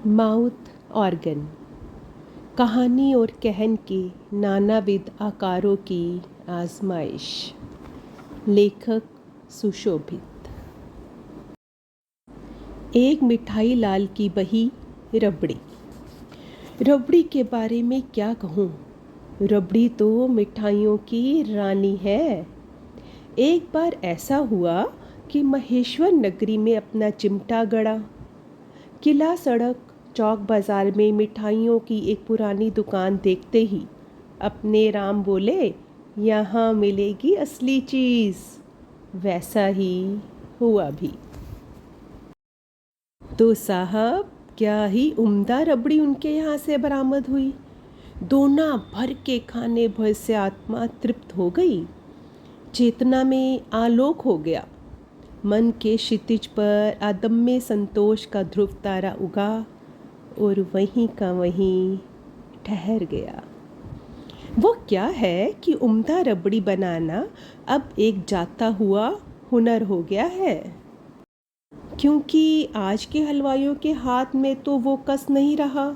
Mouth organ, कहानी और कहन के नानाविध आकारों की आजमाइश। लेखक सुशोभित। एक मिठाई लाल की बही रबड़ी। रबड़ी के बारे में क्या कहूँ, रबड़ी तो मिठाइयों की रानी है। एक बार ऐसा हुआ कि महेश्वर नगरी में अपना चिमटा गड़ा। किला सड़क चौक बाजार में मिठाइयों की एक पुरानी दुकान देखते ही अपने राम बोले, यहाँ मिलेगी असली चीज़। वैसा ही हुआ भी। तो साहब, क्या ही उम्दा रबड़ी उनके यहाँ से बरामद हुई। दोना भर के खाने भर से आत्मा तृप्त हो गई, चेतना में आलोक हो गया। मन के क्षितिज पर अदम्य संतोष का ध्रुव तारा उगा और वहीं का वहीं ठहर गया। वो क्या है कि उम्दा रबड़ी बनाना अब एक जाता हुआ हुनर हो गया है, क्योंकि आज के हलवाइयों के हाथ में तो वो कस नहीं रहा।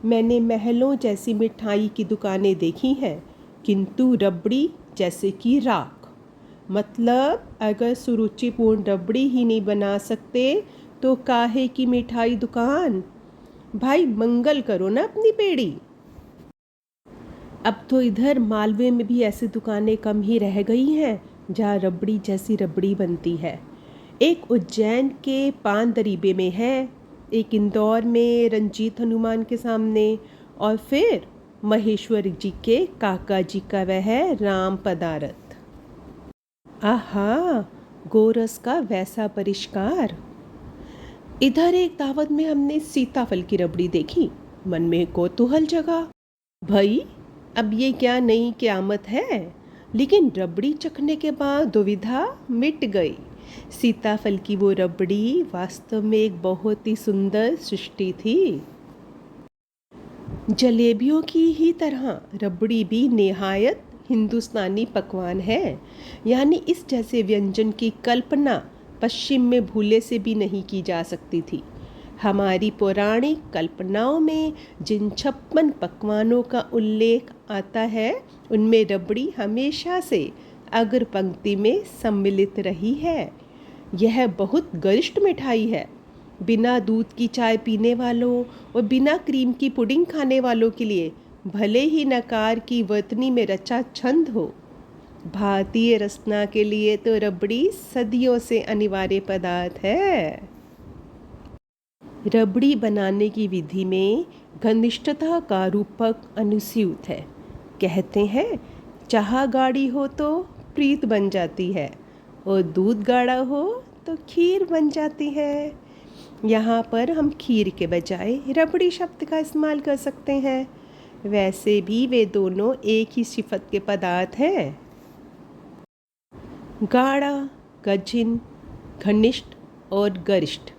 मैंने महलों जैसी मिठाई की दुकानें देखी हैं, किंतु रबड़ी जैसे कि राख। मतलब अगर सुरुचिपूर्ण रबड़ी ही नहीं बना सकते तो काहे की मिठाई दुकान। भाई मंगल करो ना अपनी पेड़ी। अब तो इधर मालवे में भी ऐसी दुकानें कम ही रह गई हैं जहाँ रबड़ी जैसी रबड़ी बनती है। एक उज्जैन के पान दरीबे में है, एक इंदौर में रंजीत हनुमान के सामने, और फिर महेश्वर जी के काका जी का वह राम पदारत। आहा, गोरस का वैसा परिष्कार। इधर एक दावत में हमने सीताफल की रबड़ी देखी, मन में कौतूहल जगा। भाई, अब ये क्या नई क़यामत है। लेकिन रबड़ी चखने के बाद दुविधा मिट गई। सीताफल की वो रबड़ी वास्तव में एक बहुत ही सुंदर सृष्टि थी। जलेबियों की ही तरह रबड़ी भी निहायत हिंदुस्तानी पकवान है। यानी इस जैसे व्यंजन की कल्पना पश्चिम में भूले से भी नहीं की जा सकती थी। हमारी पौराणिक कल्पनाओं में जिन 56 पकवानों का उल्लेख आता है, उनमें रबड़ी हमेशा से अग्र पंक्ति में सम्मिलित रही है। यह बहुत गरिष्ठ मिठाई है। बिना दूध की चाय पीने वालों और बिना क्रीम की पुडिंग खाने वालों के लिए भले ही नकार की वर्तनी में रचा छंद हो, भारतीय रसना के लिए तो रबड़ी सदियों से अनिवार्य पदार्थ है। रबड़ी बनाने की विधि में घनिष्ठता का रूपक अनुस्यूत है। कहते हैं, चाह गाढ़ी हो तो प्रीत बन जाती है और दूध गाढ़ा हो तो खीर बन जाती है। यहाँ पर हम खीर के बजाय रबड़ी शब्द का इस्तेमाल कर सकते हैं। वैसे भी वे दोनों एक ही सिफत के पदार्थ हैं। गाढ़ा, कठिन, घनिष्ठ और गरिष्ठ,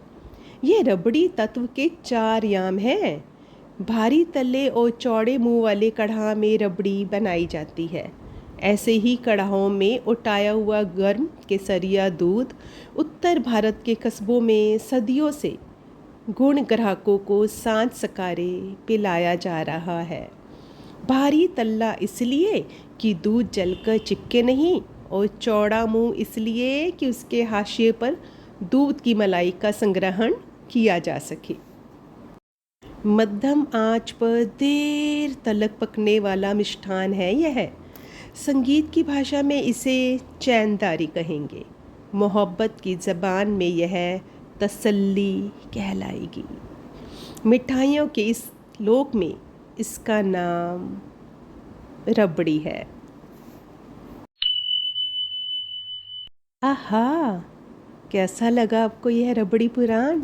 ये रबड़ी तत्व के 4 याम हैं। भारी तले और चौड़े मुंह वाले कढ़ा में रबड़ी बनाई जाती है। ऐसे ही कढ़ाओं में उटाया हुआ गर्म केसरिया दूध उत्तर भारत के कस्बों में सदियों से गुण ग्राहकों को सांझ सकारे पिलाया जा रहा है। भारी तल्ला इसलिए कि दूध जलकर चिपके नहीं, और चौड़ा मुंह इसलिए कि उसके हाशिए पर दूध की मलाई का संग्रहण किया जा सके। मध्यम आंच पर देर तलक पकने वाला मिष्ठान है यह। संगीत की भाषा में इसे चैनदारी कहेंगे। मोहब्बत की ज़बान में यह तसल्ली कहलाएगी। मिठाइयों के इस लोक में इसका नाम रबड़ी है। आहा, कैसा लगा आपको यह रबड़ी पुराण?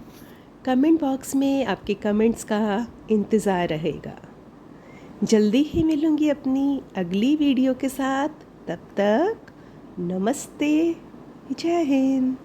कमेंट बॉक्स में आपके कमेंट्स का इंतज़ार रहेगा। जल्दी ही मिलूँगी अपनी अगली वीडियो के साथ। तब तक नमस्ते, जय हिंद।